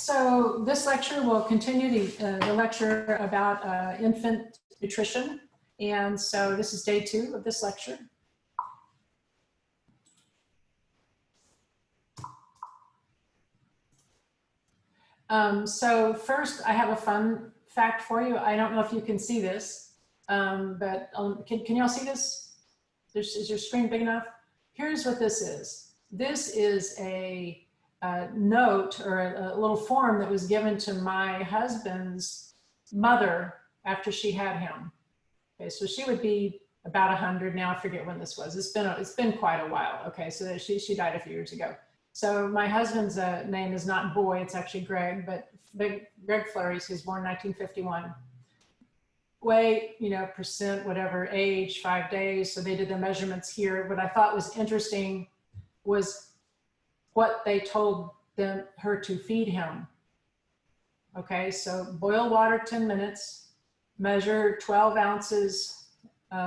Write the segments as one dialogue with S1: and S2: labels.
S1: So this lecture will continue the lecture about infant nutrition. And so this is day 2 of this lecture. So first, I have a fun fact for you. I don't know if you can see this, but can you all see this? Is your screen big enough? Here's what this is. This is a note or a little form that was given to my husband's mother after she had him. Okay, so she would be about 100 now. I forget when this was. It's been quite a while. Okay, so she died a few years ago. So my husband's name is not Boy, it's actually Greg, but Greg Fleury, he was born in 1951. Weight, percent, whatever, age, 5 days. So they did the measurements here. What I thought was interesting was what they told her to feed him. Okay, so boil water 10 minutes, measure 12 ounces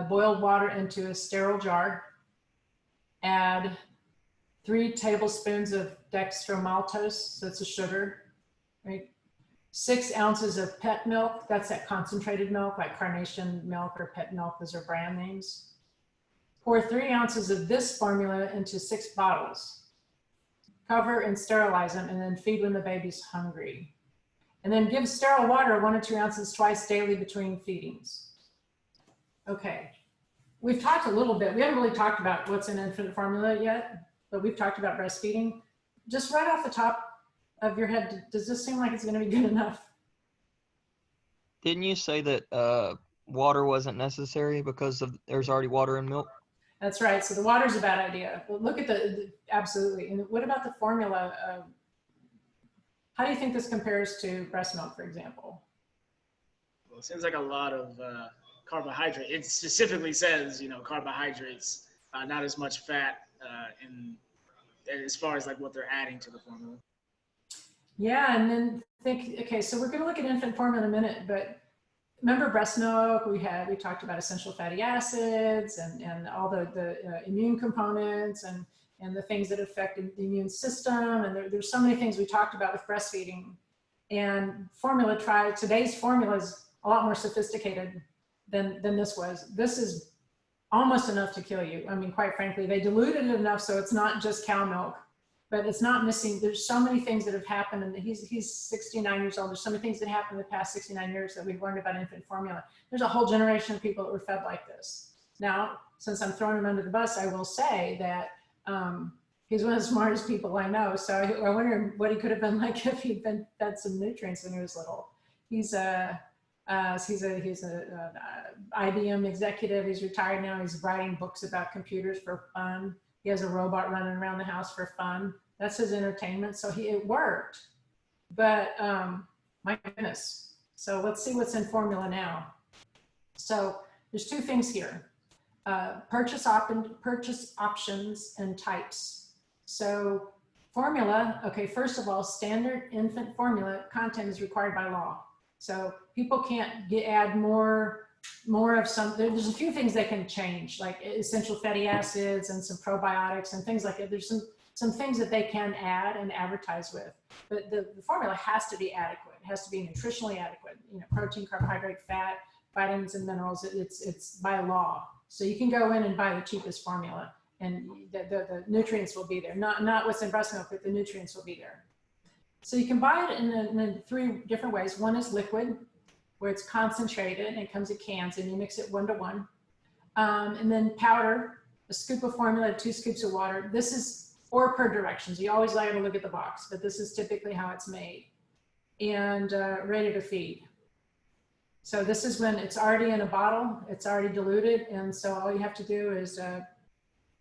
S1: boiled water into a sterile jar, add 3 tablespoons of dextromaltose, so it's a sugar, right? 6 ounces of pet milk, that's that concentrated milk, like Carnation milk or pet milk, those are brand names. Pour 3 ounces of this formula into 6 bottles. Cover and sterilize them, and then feed when the baby's hungry. And then give sterile water 1 or 2 ounces twice daily between feedings. Okay, we've talked a little bit. We haven't really talked about what's in infant formula yet, but we've talked about breastfeeding. Just right off the top of your head, does this seem like it's going to be good enough?
S2: Didn't you say that water wasn't necessary because there's already water in milk?
S1: That's right. So the water's a bad idea. But look at absolutely. And what about the formula? How do you think this compares to breast milk, for example?
S3: Well, it seems like a lot of carbohydrate. It specifically says, carbohydrates, not as much fat, as far as like what they're adding to the formula.
S1: Yeah, and then okay, so we're going to look at infant formula in a minute, but remember breast milk, we talked about essential fatty acids and all the immune components and the things that affect the immune system. And there's so many things we talked about with breastfeeding. And today's formula is a lot more sophisticated than this was. This is almost enough to kill you. I mean, quite frankly, they diluted it enough so it's not just cow milk, but it's not missing. There's so many things that have happened, and he's 69 years old. There's so many things that happened in the past 69 years that we've learned about infant formula. There's a whole generation of people that were fed like this. Now, since I'm throwing him under the bus, I will say that he's one of the smartest people I know. So I wonder what he could have been like if he'd been fed some nutrients when he was little. He's a IBM executive. He's retired now. He's writing books about computers for fun. He has a robot running around the house for fun. That's his entertainment. So it worked. But my goodness. So let's see what's in formula now. So there's 2 things here. Purchase options and types. So formula, okay, first of all, standard infant formula content is required by law. So people can't add more of some. There's a few things they can change, like essential fatty acids and some probiotics and things like that. There's some things that they can add and advertise with, but the formula has to be adequate. It has to be nutritionally adequate. Protein, carbohydrate, fat, vitamins, and minerals. It's by law. So you can go in and buy the cheapest formula, and the nutrients will be there. Not what's in breast milk, but the nutrients will be there. So you can buy it in 3 different ways. One is liquid, where it's concentrated and it comes in cans, and you mix it 1 to 1. And then powder, a scoop of formula, 2 scoops of water. This is, or per directions. You always like to look at the box, but this is typically how it's made. And ready to feed. So this is when it's already in a bottle, it's already diluted, and so all you have to do is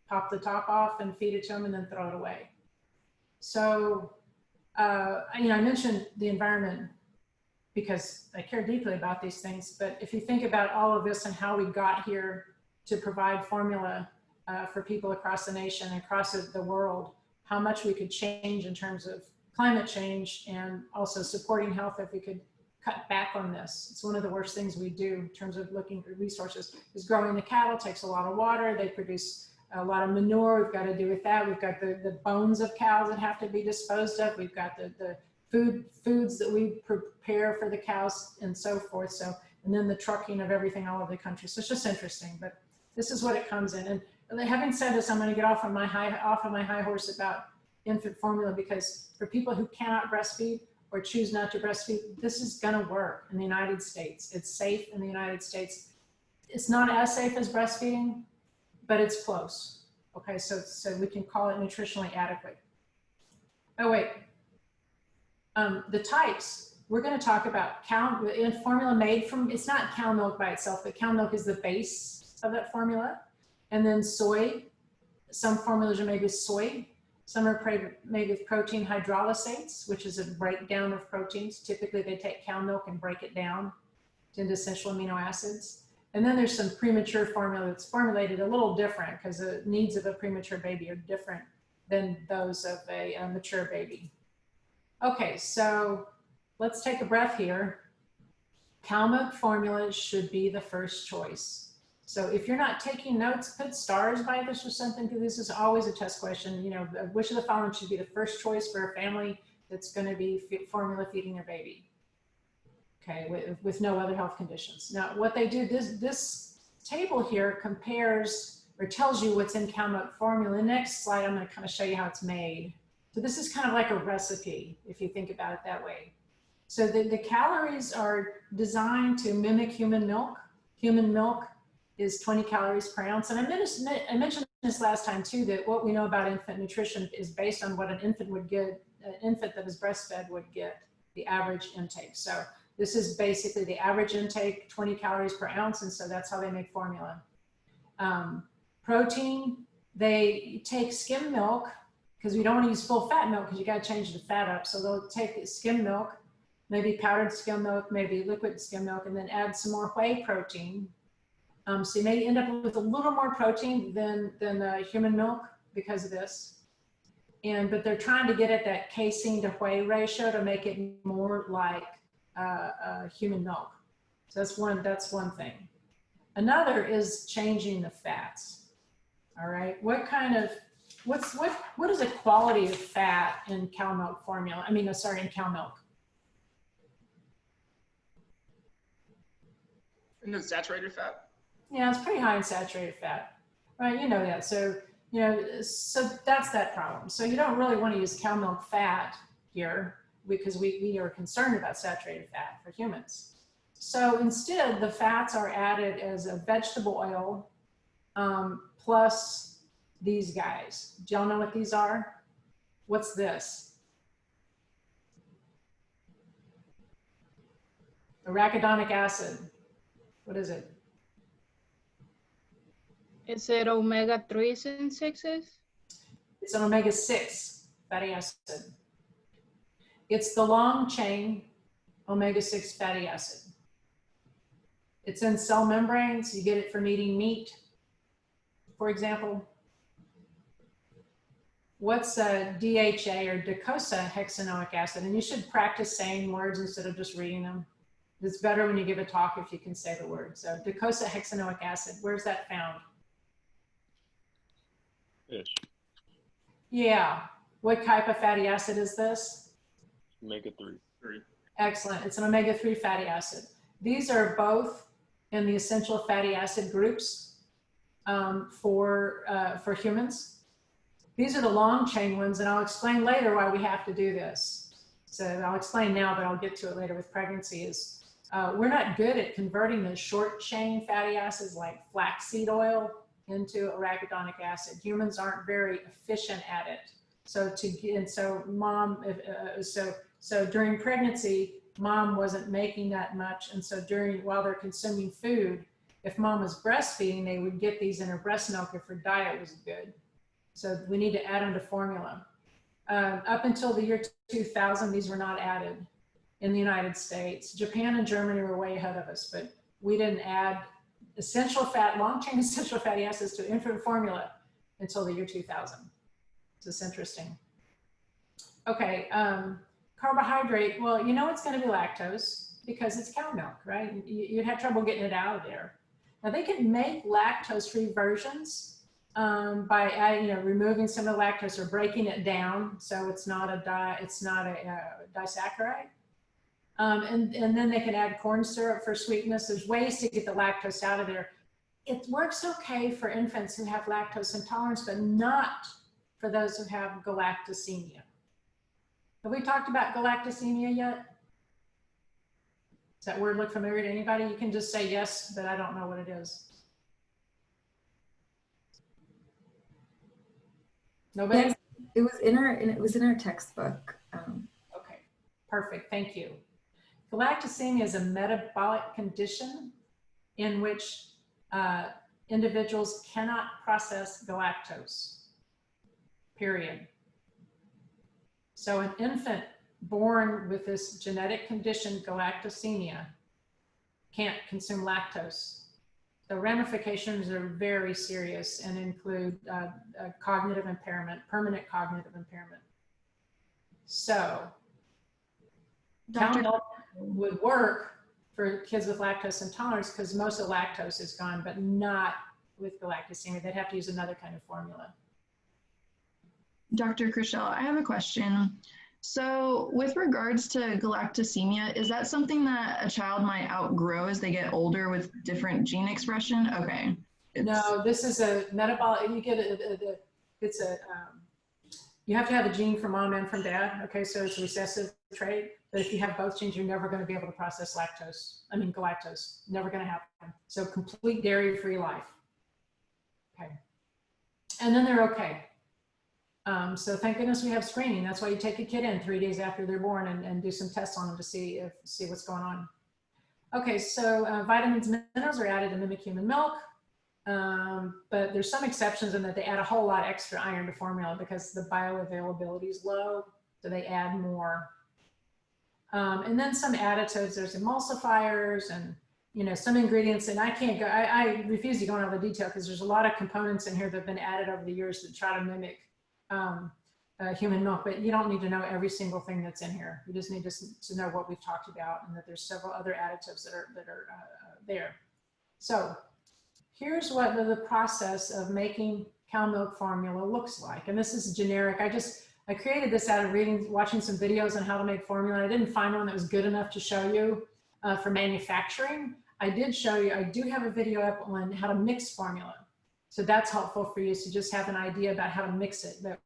S1: pop the top off and feed it to them and then throw it away. So, I mentioned the environment because I care deeply about these things, but if you think about all of this and how we got here to provide formula for people across the nation, across the world, how much we could change in terms of climate change and also supporting health if we could cut back on this. It's one of the worst things we do in terms of looking for resources, is growing the cattle takes a lot of water. They produce a lot of manure. We've got to do with that. We've got the bones of cows that have to be disposed of. We've got the foods that we prepare for the cows and so forth. So, and then the trucking of everything all over the country. So it's just interesting, but this is what it comes in. And having said this, I'm going to get off of my high horse about infant formula, because for people who cannot breastfeed or choose not to breastfeed, this is going to work in the United States. It's safe in the United States. It's not as safe as breastfeeding, but it's close. Okay, so we can call it nutritionally adequate. Oh wait, the types. We're going to talk about cow formula made from. It's not cow milk by itself, but cow milk is the base of that formula, and then soy. Some formulas are made with soy. Some are made with protein hydrolysates, which is a breakdown of proteins. Typically, they take cow milk and break it down into essential amino acids. And then there's some premature formula that's formulated a little different, because the needs of a premature baby are different than those of a mature baby. Okay, so let's take a breath here. Cow milk formula should be the first choice. So if you're not taking notes, put stars by this or something, because this is always a test question. You know, which of the following should be the first choice for a family that's going to be formula feeding their baby? Okay, with no other health conditions. Now, what they do, this table here compares or tells you what's in cow milk formula. The next slide, I'm going to kind of show you how it's made. So this is kind of like a recipe, if you think about it that way. So the calories are designed to mimic human milk. Human milk is 20 calories per ounce. And I mentioned this last time too, that what we know about infant nutrition is based on what an infant would get, an infant that is breastfed would get, the average intake. So this is basically the average intake, 20 calories per ounce. And so that's how they make formula. Protein, they take skim milk, because we don't want to use full fat milk, because you got to change the fat up. So they'll take skim milk, maybe powdered skim milk, maybe liquid skim milk, and then add some more whey protein. So you may end up with a little more protein than human milk because of this. But they're trying to get at that casein to whey ratio to make it more like human milk. So that's one thing. Another is changing the fats. All right, what is the quality of fat in cow milk formula? I mean, in cow milk.
S3: Isn't it saturated fat?
S1: Yeah, it's pretty high in saturated fat, right? You know that. So, you know, so that's that problem. So you don't really want to use cow milk fat here, because we are concerned about saturated fat for humans. So instead, the fats are added as a vegetable oil plus these guys. Do y'all know what these are? What's this? Arachidonic acid. What is it?
S4: Is it omega-3s and 6s?
S1: It's an omega-6 fatty acid. It's the long chain omega-6 fatty acid. It's in cell membranes. You get it from eating meat, for example. What's DHA or docosahexaenoic acid? And you should practice saying words instead of just reading them. It's better when you give a talk if you can say the word. So docosahexaenoic acid, where's that found?
S5: Fish.
S1: Yeah. What type of fatty acid is this?
S5: Omega-3.
S1: Excellent. It's an omega-3 fatty acid. These are both in the essential fatty acid groups for humans. These are the long chain ones, and I'll explain later why we have to do this. So I'll explain now, but I'll get to it later with pregnancy. We're not good at converting the short chain fatty acids like flaxseed oil into arachidonic acid. Humans aren't very efficient at it. So so during pregnancy, mom wasn't making that much, and so while they're consuming food, if mom was breastfeeding, they would get these in her breast milk if her diet was good. So we need to add them to formula. Up until the year 2000, these were not added in the United States. Japan and Germany were way ahead of us, but we didn't add long-chain essential fatty acids to infant formula until the year 2000. So it's interesting. Okay, carbohydrate, well, you know it's going to be lactose because it's cow milk, right? You'd have trouble getting it out of there. Now they can make lactose-free versions by adding, removing some of the lactose or breaking it down so it's not a disaccharide. And then they can add corn syrup for sweetness. There's ways to get the lactose out of there. It works okay for infants who have lactose intolerance, but not for those who have galactosemia. Have we talked about galactosemia yet? Does that word look familiar to anybody? You can just say yes, but I don't know what it is. Nobody?
S5: Yes, it was in our textbook.
S1: Okay, perfect, thank you. Galactosemia is a metabolic condition in which individuals cannot process galactose, period. So an infant born with this genetic condition, galactosemia, can't consume lactose. The ramifications are very serious and include cognitive impairment, permanent cognitive impairment. So cow milk would work for kids with lactose intolerance because most of the lactose is gone, but not with galactosemia. They'd have to use another kind of formula.
S6: Dr. Chriselle, I have a question. So with regards to galactosemia, is that something that a child might outgrow as they get older with different gene expression? Okay.
S1: No, this is a metabolic, you get you have to have a gene from mom and from dad. Okay, so it's a recessive trait, but if you have both genes, you're never going to be able to process galactose, never going to happen. So complete dairy-free life. Okay. And then they're okay. So thank goodness we have screening. That's why you take a kid in 3 days after they're born and do some tests on them to see what's going on. Okay, so vitamins and minerals are added to mimic human milk, but there's some exceptions in that they add a whole lot extra iron to formula because the bioavailability is low, so they add more. And then some additives, there's emulsifiers and some ingredients, and I refuse to go into all the detail because there's a lot of components in here that have been added over the years to try to mimic human milk, but you don't need to know every single thing that's in here. You just need to know what we've talked about and that there's several other additives that are there. So here's what the process of making cow milk formula looks like. And this is generic. I created this out of watching some videos on how to make formula. I didn't find one that was good enough to show you for manufacturing. I do have a video up on how to mix formula. So that's helpful for you to just have an idea about how to mix it. But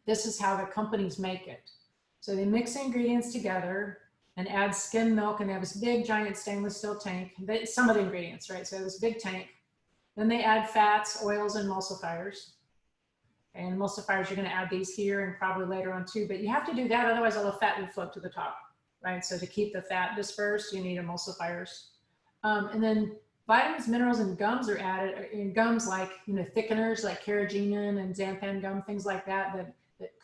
S1: this is how the companies make it. So they mix the ingredients together and add skim milk, and they have this big giant stainless steel tank. Some of the ingredients, right? So this big tank. Then they add fats, oils, and emulsifiers. And emulsifiers, you're going to add these here and probably later on too. But you have to do that, otherwise all the fat will float to the top, right? So to keep the fat dispersed, you need emulsifiers. And then vitamins, minerals, and gums are added. In gums like thickeners like carrageenan and xanthan gum, things like that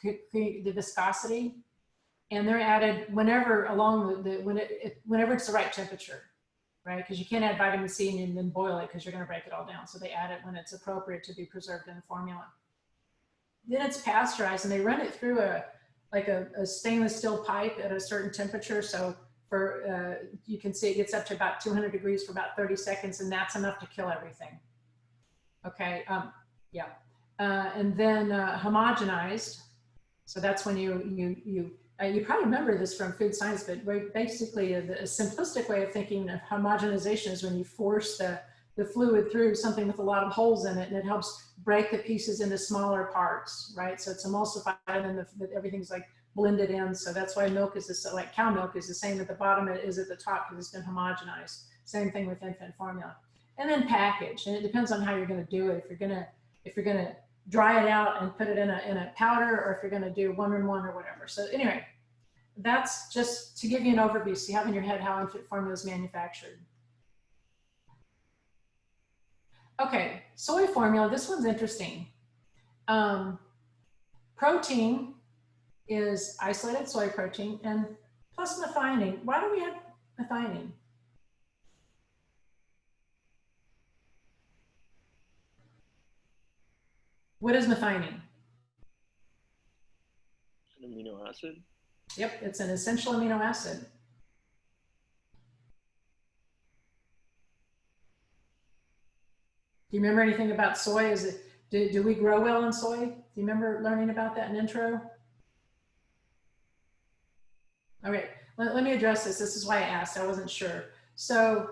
S1: create the viscosity. And they're added whenever whenever it's the right temperature, right? Because you can't add vitamin C and then boil it because you're going to break it all down. So they add it when it's appropriate to be preserved in the formula. Then it's pasteurized, and they run it through a stainless steel pipe at a certain temperature. So you can see it gets up to about 200 degrees for about 30 seconds, and that's enough to kill everything. Okay, yeah. And then homogenized. So that's when you probably remember this from food science, but basically a simplistic way of thinking of homogenization is when you force the fluid through something with a lot of holes in it, and it helps break the pieces into smaller parts, right? So it's emulsified, and then everything's like blended in. So that's why milk is like cow milk is the same at the bottom as it is at the top because it's been homogenized. Same thing with infant formula. And then package, and it depends on how you're going to do it. If you're gonna dry it out and put it in a powder, or if you're going to do 1-in-1 or whatever. So anyway, that's just to give you an overview so you have in your head how infant formula is manufactured. Okay, soy formula, this one's interesting. Protein is isolated soy protein and plus methionine. Why do we have methionine? What is methionine?
S7: An amino acid.
S1: Yep, it's an essential amino acid. Do you remember anything about soy? Do we grow well in soy? Do you remember learning about that in intro? All right, let me address this. This is why I asked, I wasn't sure. So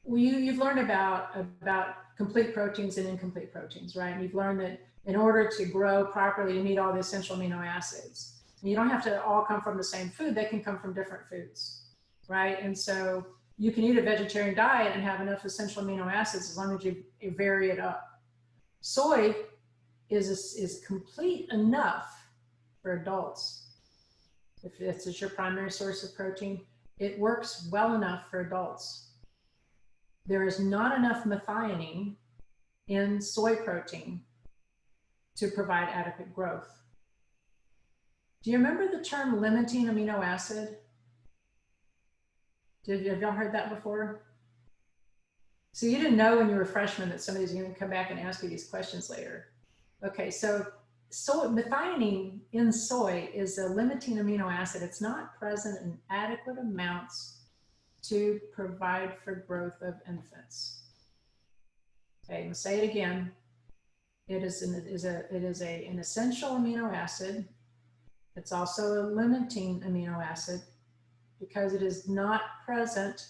S1: you've learned about complete proteins and incomplete proteins, right? And you've learned that in order to grow properly, you need all the essential amino acids. And you don't have to all come from the same food, they can come from different foods, right? And so you can eat a vegetarian diet and have enough essential amino acids as long as you vary it up. Soy is complete enough for adults. If this is your primary source of protein, it works well enough for adults. There is not enough methionine in soy protein to provide adequate growth. Do you remember the term limiting amino acid? Have y'all heard that before? So you didn't know when you were a freshman that somebody's going to come back and ask you these questions later. Okay, so methionine in soy is a limiting amino acid. It's not present in adequate amounts to provide for growth of infants. Okay, I'll say it again. It is an essential amino acid. It's also a limiting amino acid because it is not present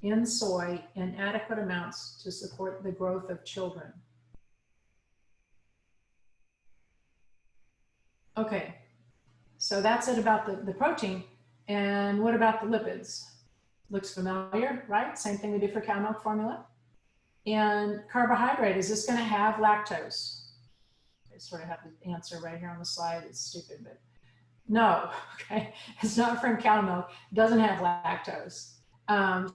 S1: in soy in adequate amounts to support the growth of children. Okay, so that's it about the protein. And what about the lipids? Looks familiar, right? Same thing we do for cow milk formula. And carbohydrate, is this going to have lactose? I sort of have the answer right here on the slide. It's stupid, but no, okay. It's not from cow milk. It doesn't have lactose.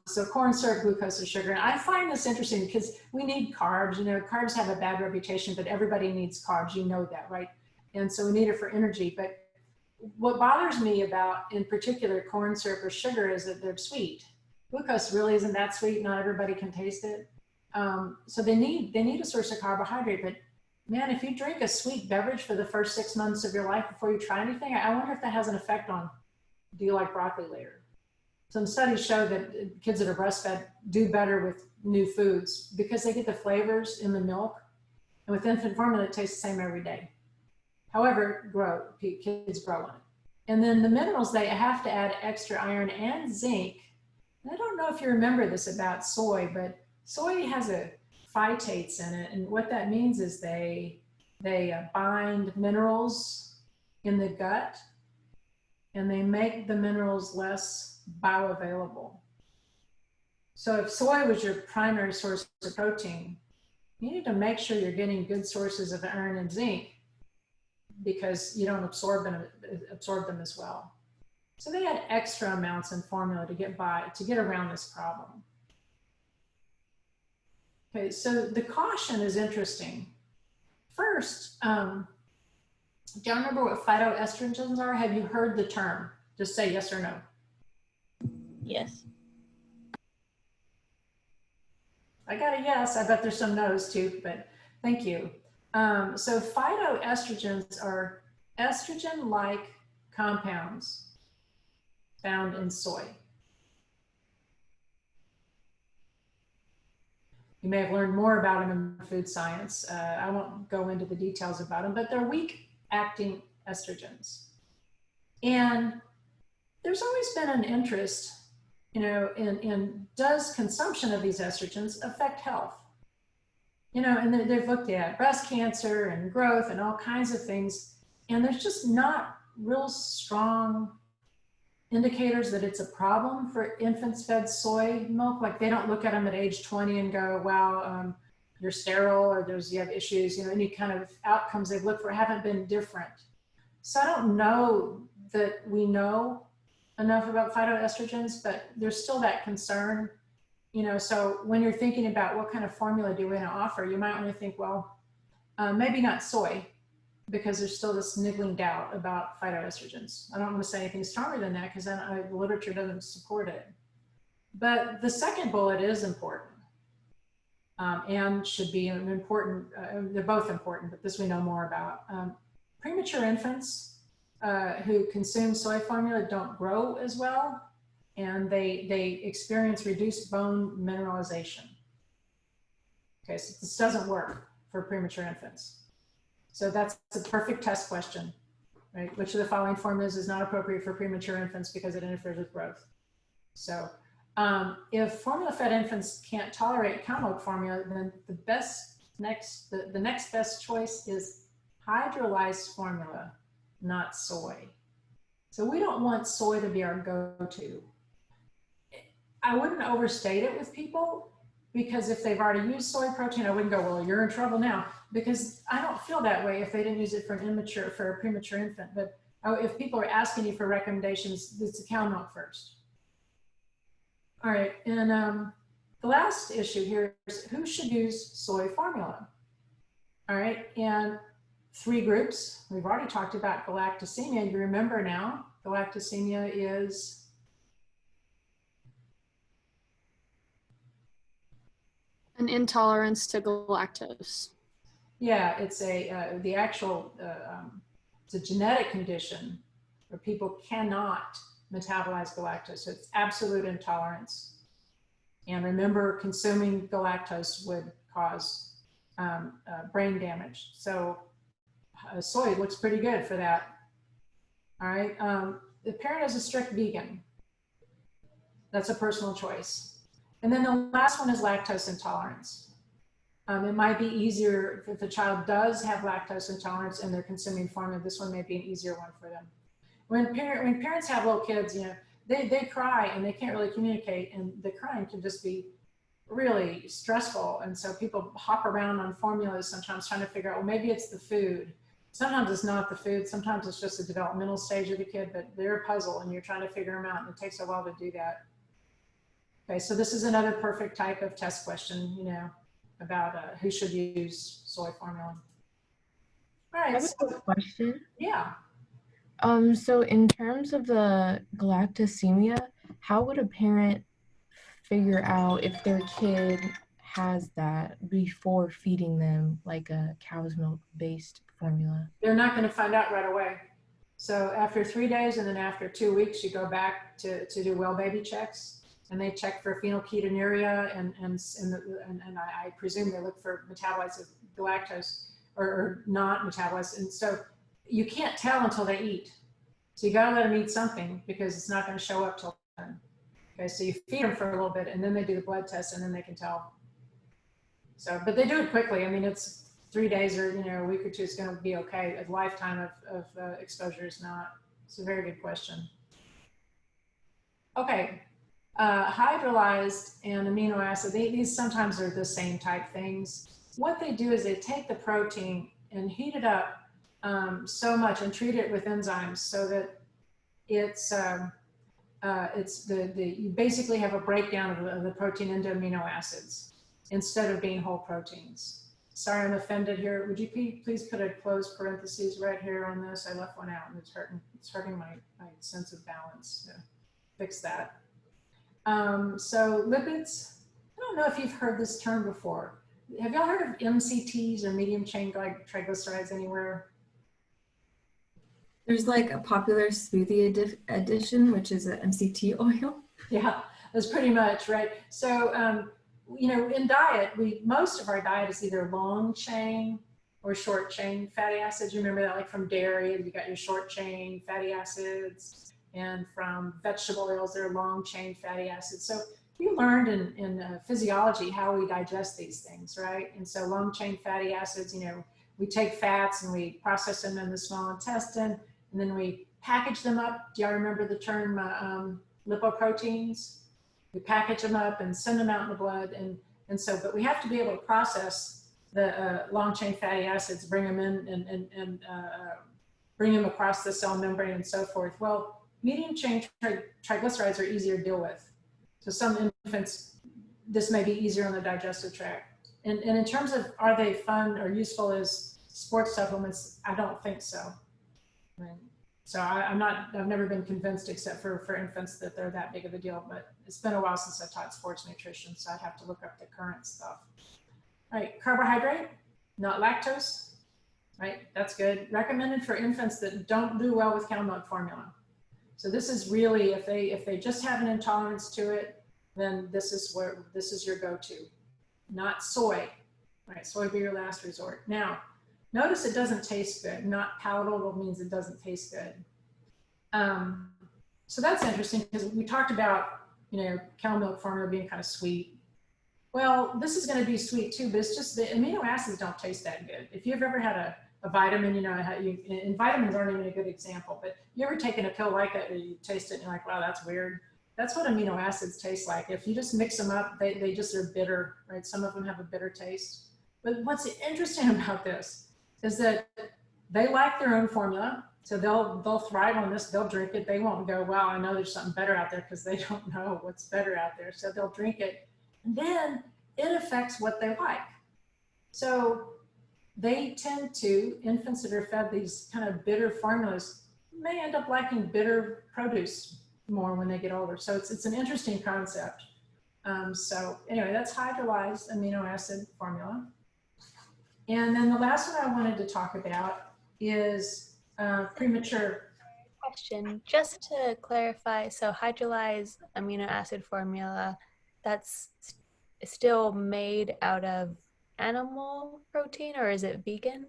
S1: So corn syrup, glucose, and sugar. And I find this interesting because we need carbs. You know, carbs have a bad reputation, but everybody needs carbs. You know that, right? And so we need it for energy. But what bothers me about, in particular, corn syrup or sugar is that they're sweet. Glucose really isn't that sweet. Not everybody can taste it. So they need a source of carbohydrate. But man, if you drink a sweet beverage for the first 6 months of your life before you try anything, I wonder if that has an effect on, do you like broccoli later? Some studies show that kids that are breastfed do better with new foods because they get the flavors in the milk. And with infant formula, it tastes the same every day. However, kids grow on it. And then the minerals, they have to add extra iron and zinc. And I don't know if you remember this about soy, but soy has a phytates in it. And what that means is they bind minerals in the gut and they make the minerals less bioavailable. So if soy was your primary source of protein, you need to make sure you're getting good sources of iron and zinc because you don't absorb them as well. So they add extra amounts in formula to get around this problem. Okay, so the caution is interesting. First, do you remember what phytoestrogens are? Have you heard the term? Just say yes or no.
S7: Yes.
S1: I got a yes. I bet there's some no's too, but thank you. So phytoestrogens are estrogen-like compounds found in soy. You may have learned more about them in food science. I won't go into the details about them, but they're weak-acting estrogens. And there's always been an interest, you know, in does consumption of these estrogens affect health? You know, and they've looked at breast cancer and growth and all kinds of things. And there's just not real strong indicators that it's a problem for infants fed soy milk. Like they don't look at them at age 20 and go, wow, you're sterile or you have issues, you know, any kind of outcomes they've looked for haven't been different. So I don't know that we know enough about phytoestrogens, but there's still that concern. You know, so when you're thinking about what kind of formula do we want to offer, you might want to think, well, maybe not soy, because there's still this niggling doubt about phytoestrogens. I don't want to say anything stronger than that because then the literature doesn't support it. But the second bullet is important and should be an important, they're both important, but this we know more about. Premature infants who consume soy formula don't grow as well, and they experience reduced bone mineralization. Okay, so this doesn't work for premature infants. So that's a perfect test question, right? Which of the following formulas is not appropriate for premature infants because it interferes with growth? So if formula-fed infants can't tolerate cow milk formula, then the next best choice is hydrolyzed formula, not soy. So we don't want soy to be our go-to. I wouldn't overstate it with people, because if they've already used soy protein, I wouldn't go, well, you're in trouble now, because I don't feel that way if they didn't use it for a premature infant. But if people are asking you for recommendations, it's the cow milk first. All right, and the last issue here is who should use soy formula? All right, and 3 groups. We've already talked about galactosemia. You remember now, galactosemia is
S8: an intolerance to galactose.
S1: yeah, it's it's a genetic condition where people cannot metabolize galactose. So it's absolute intolerance. And remember, consuming galactose would cause brain damage. So soy looks pretty good for that. All right. The parent is a strict vegan. That's a personal choice. And then the last one is lactose intolerance. It might be easier if the child does have lactose intolerance and they're consuming formula. This one may be an easier one for them. When parents have little kids, you know, they cry and they can't really communicate, and the crying can just be really stressful. And so people hop around on formulas sometimes trying to figure out, well, maybe it's the food. Sometimes it's not the food. Sometimes it's just a developmental stage of the kid, but they're a puzzle and you're trying to figure them out, and it takes a while to do that. Okay, so this is another perfect type of test question, you know, about who should use soy formula. All right.
S9: I have a question.
S1: Yeah.
S9: So in terms of the galactosemia, how would a parent figure out if their kid has that before feeding them like a cow's milk based formula?
S1: They're not going to find out right away. So after 3 days and then after 2 weeks, you go back to do well baby checks, and they check for phenylketonuria and I presume they look for metabolites of galactose or not metabolites. And so you can't tell until they eat. So you got to let them eat something, because it's not going to show up till then. Okay, so you feed them for a little bit and then they do the blood test and then they can tell. So, but they do it quickly. I mean, it's 3 days or, you know, a week or two is going to be okay. A lifetime of exposure is not. It's a very good question. Okay, hydrolyzed and amino acid, these sometimes are the same type things. What they do is they take the protein and heat it up so much and treat it with enzymes so that you basically have a breakdown of the protein into amino acids instead of being whole proteins. Sorry, I'm offended here. Would you please put a closed parentheses right here on this? I left one out and it's hurting my sense of balance. So fix that. So lipids, I don't know if you've heard this term before. Have y'all heard of MCTs or medium chain triglycerides anywhere?
S5: There's like a popular smoothie addition, which is an MCT oil.
S1: Yeah, that's pretty much right. So, you know, in diet, most of our diet is either long chain or short chain fatty acids. You remember that, like from dairy, you got your short chain fatty acids, and from vegetable oils, they're long chain fatty acids. So you learned in physiology how we digest these things, right? And so long chain fatty acids, you know, we take fats and we process them in the small intestine, and then we package them up. Do y'all remember the term lipoproteins? We package them up and send them out in the blood. And so, but we have to be able to process the long chain fatty acids, bring them in and bring them across the cell membrane and so forth. Well, medium chain triglycerides are easier to deal with. So some infants, this may be easier on the digestive tract. And in terms of, are they fun or useful as sports supplements? I don't think so. Right. So I've never been convinced, except for infants, that they're that big of a deal, but it's been a while since I taught sports nutrition, so I'd have to look up the current stuff. All right, carbohydrate, not lactose, right? That's good. Recommended for infants that don't do well with cow milk formula. So this is really, if they just have an intolerance to it, then this is your go-to. Not soy. right? Soy be your last resort. Now, notice it doesn't taste good. Not palatable means it doesn't taste good. So that's interesting because we talked about, cow milk formula being kind of sweet. Well, this is going to be sweet too, but it's just the amino acids don't taste that good. If you've ever had a vitamin, and vitamins aren't even a good example, but you ever taken a pill like it, or you taste it and you're like, wow, that's weird. That's what amino acids taste like. If you just mix them up, they just are bitter, right? Some of them have a bitter taste. But what's interesting about this is that they like their own formula. So they'll thrive on this, they'll drink it. They won't go, wow, I know there's something better out there, because they don't know what's better out there. So they'll drink it. And then it affects what they like. So they tend to, infants that are fed these kind of bitter formulas may end up liking bitter produce more when they get older. So it's an interesting concept. So anyway, that's hydrolyzed amino acid formula. And then the last one I wanted to talk about is premature.
S7: Question, just to clarify, so hydrolyzed amino acid formula, that's still made out of animal protein, or is it vegan?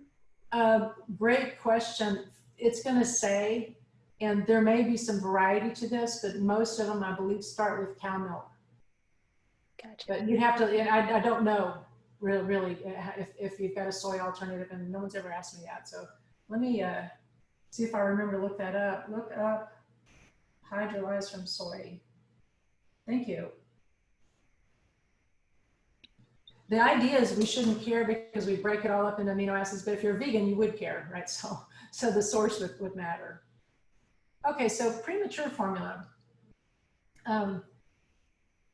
S1: Great question. It's going to say, and there may be some variety to this, but most of them, I believe, start with cow milk.
S7: Gotcha.
S1: But you have to, I don't know really if you've got a soy alternative, and no one's ever asked me that. So let me see if I remember to look that up. Look up hydrolyzed from soy. Thank you. The idea is we shouldn't care because we break it all up into amino acids, but if you're vegan, you would care, right? So the source would matter. Okay, so premature formula.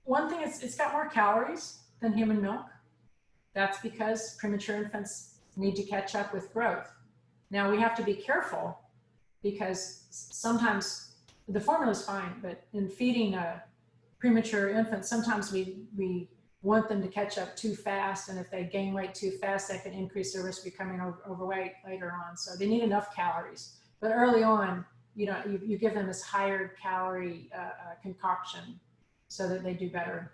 S1: One thing is it's got more calories than human milk. That's because premature infants need to catch up with growth. Now we have to be careful because sometimes the formula is fine, but in feeding premature infants, sometimes we want them to catch up too fast, and if they gain weight too fast, that can increase their risk of becoming overweight later on. So they need enough calories. But early on, you give them this higher calorie concoction so that they do better.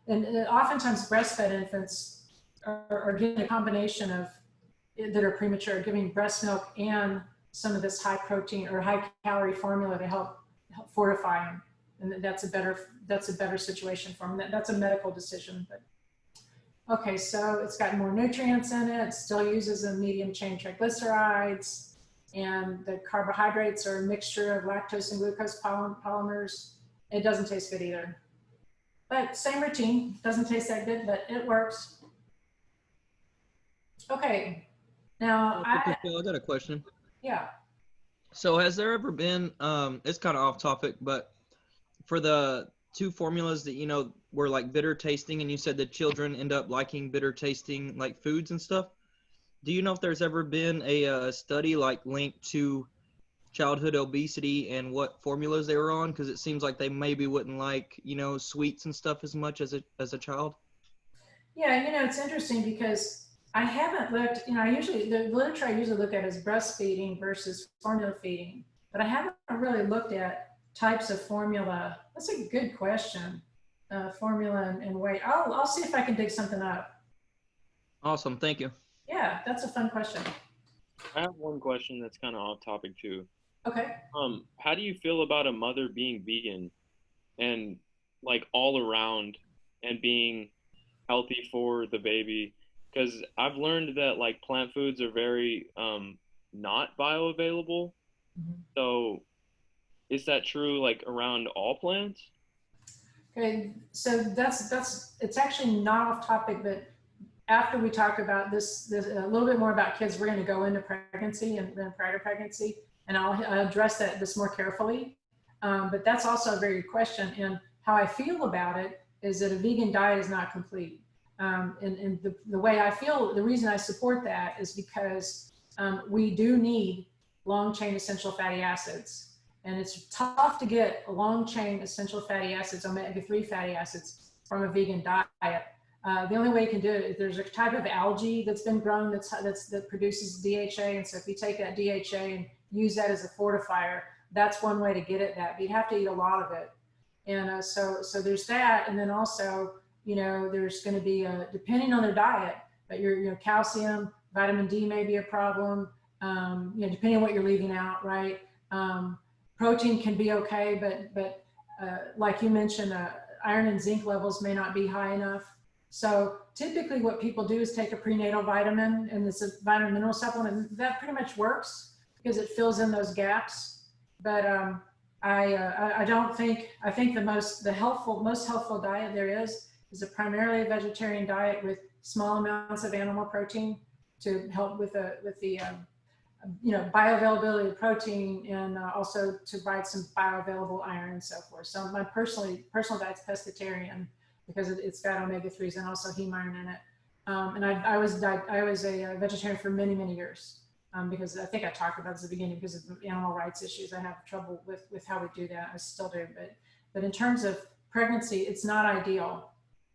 S1: And oftentimes breastfed infants are getting a combination of, that are premature, giving breast milk and some of this high protein or high calorie formula to help fortify them. And that's a better situation for them. That's a medical decision. But okay, so it's got more nutrients in it. It still uses a medium chain triglycerides, and the carbohydrates are a mixture of lactose and glucose polymers. It doesn't taste good either. But same routine, doesn't taste that good, but it works. Okay, now
S2: I got a question.
S1: Yeah.
S2: So has there ever been, it's kind of off topic, but for the two formulas that, were like bitter tasting, and you said that children end up liking bitter tasting like foods and stuff. Do you know if there's ever been a study like linked to childhood obesity and what formulas they were on? Because it seems like they maybe wouldn't like, sweets and stuff as much as a child.
S1: Yeah, it's interesting because I haven't looked, the literature I usually look at is breastfeeding versus formula feeding, but I haven't really looked at types of formula. That's a good question. Formula and weight. I'll see if I can dig something up.
S2: Awesome, thank you.
S1: Yeah, that's a fun question.
S10: I have one question that's kind of off topic too.
S1: Okay.
S10: How do you feel about a mother being vegan and like all around and being healthy for the baby? Because I've learned that like plant foods are very not bioavailable.
S1: Mm-hmm.
S10: So is that true like around all plants?
S1: Okay, so it's actually not off topic, but after we talk about this a little bit more about kids, we're going to go into pregnancy and then prior to pregnancy, and I'll address this more carefully. But that's also a very good question. And how I feel about it is that a vegan diet is not complete. And the way I feel, the reason I support that is because we do need long chain essential fatty acids. And it's tough to get long chain essential fatty acids, omega-3 fatty acids, from a vegan diet. The only way you can do it is there's a type of algae that's been grown that produces DHA. And so if you take that DHA and use that as a fortifier, that's one way to get at that. But you have to eat a lot of it. And so there's that. And then also, there's going to be, depending on their diet, but your calcium, vitamin D may be a problem, depending on what you're leaving out, right? Protein can be okay, but like you mentioned, iron and zinc levels may not be high enough. So typically what people do is take a prenatal vitamin, and it's a vitamin mineral supplement. That pretty much works because it fills in those gaps. But I don't think, I think the most healthful diet there is a primarily vegetarian diet with small amounts of animal protein to help with the bioavailability of protein, and also to provide some bioavailable iron and so forth. So my personal diet's pescatarian because it's got omega-3s and also heme iron in it. And I was a vegetarian for many, many years because I think I talked about this at the beginning because of the animal rights issues. I have trouble with how we do that. I still do, but in terms of pregnancy, it's not ideal.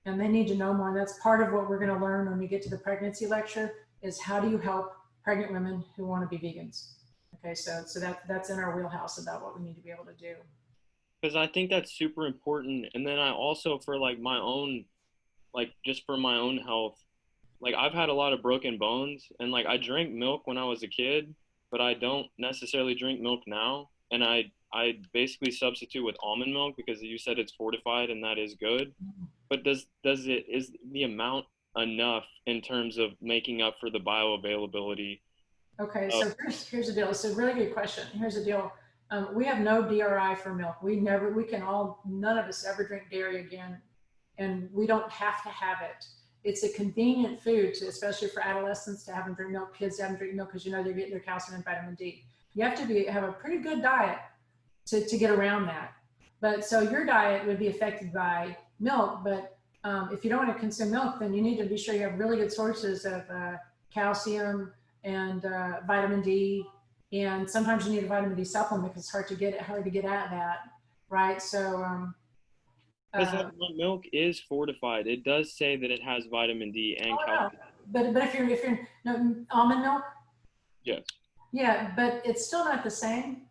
S1: And they need to know more. And that's part of what we're going to learn when we get to the pregnancy lecture is how do you help pregnant women who want to be vegans. Okay, so that's in our wheelhouse about what we need to be able to do.
S10: Because I think that's super important. And then I also, for like my own, like just for my own health, like I've had a lot of broken bones, and like I drank milk when I was a kid, but I don't necessarily drink milk now. And I basically substitute with almond milk because you said it's fortified and that is good. But is the amount enough in terms of making up for the bioavailability?
S1: Okay, so here's the deal. It's a really good question. Here's the deal. We have no DRI for milk. None of us ever drink dairy again, and we don't have to have it. It's a convenient food, especially for adolescents, to have them drink milk, kids to have them drink milk because they're getting their calcium and vitamin D. You have to have a pretty good diet to get around that. But so your diet would be affected by milk, but if you don't want to consume milk, then you need to be sure you have really good sources of calcium and vitamin D, and sometimes you need a vitamin D supplement because it's hard to get at that, right? So
S10: because milk is fortified. It does say that it has vitamin D and calcium.
S1: No. But if you're almond milk,
S10: yes,
S1: yeah, but it's still not the same,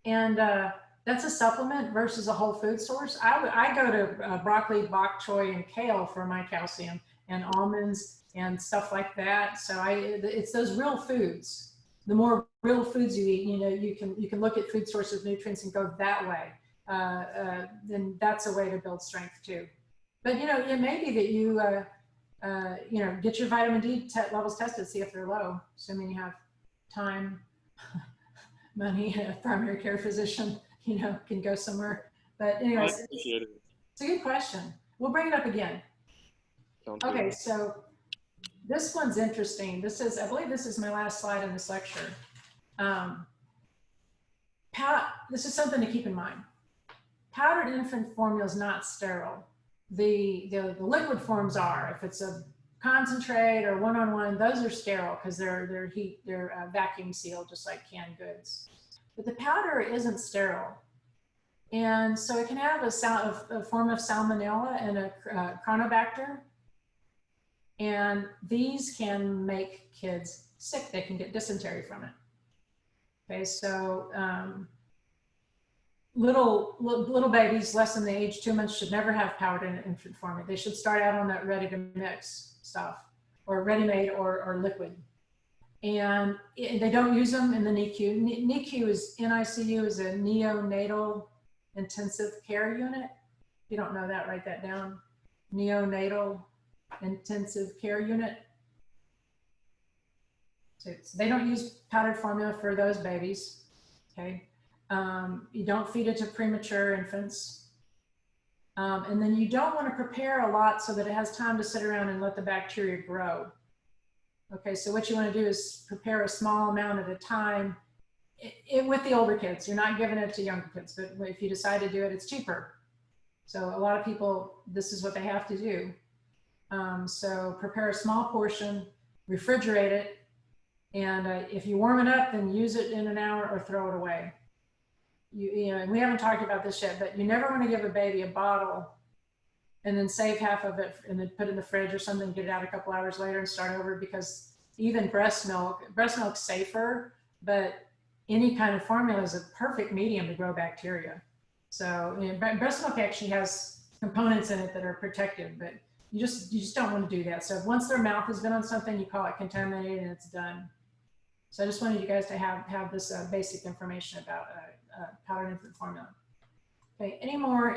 S1: and that's a supplement versus a whole food source. I go to broccoli, bok choy, and kale for my calcium, and almonds and stuff like that. So it's those real foods. The more real foods you eat, you can look at food sources of nutrients and go that way. Then that's a way to build strength too. But it may be that you get your vitamin D levels tested, see if they're low, assuming you have time, money, a primary care physician, can go somewhere. But anyways, it's a good question. We'll bring it up again. Okay, so this one's interesting. I believe this is my last slide in this lecture. This is something to keep in mind. Powdered infant formula is not sterile. The liquid forms are. If it's a concentrate or one-on-one, those are sterile because they're vacuum sealed, just like canned goods. But the powder isn't sterile. And so it can have a form of salmonella and a chronobacter. And these can make kids sick. They can get dysentery from it. Okay, so little babies less than the age 2 months should never have powdered infant formula. They should start out on that ready to mix stuff, or ready-made or liquid. And they don't use them in the NICU. NICU is NICU is a neonatal intensive care unit. If you don't know that, write that down. Neonatal intensive care unit. So they don't use powdered formula for those babies. Okay. You don't feed it to premature infants. And then you don't want to prepare a lot so that it has time to sit around and let the bacteria grow. Okay, so what you want to do is prepare a small amount at a time with the older kids. You're not giving it to younger kids, but if you decide to do it, it's cheaper. So a lot of people, this is what they have to do. So prepare a small portion, refrigerate it, and if you warm it up, then use it in an hour or throw it away. And we haven't talked about this yet, but you never want to give a baby a bottle and then save half of it and then put it in the fridge or something, get it out a couple hours later and start over, because even breast's safer, but any kind of formula is a perfect medium to grow bacteria. So breast milk actually has components in it that are protective, but You just don't want to do that. So once their mouth has been on something, you call it contaminated and it's done. So I just wanted you guys to have this basic information about powdered infant formula. Okay, any more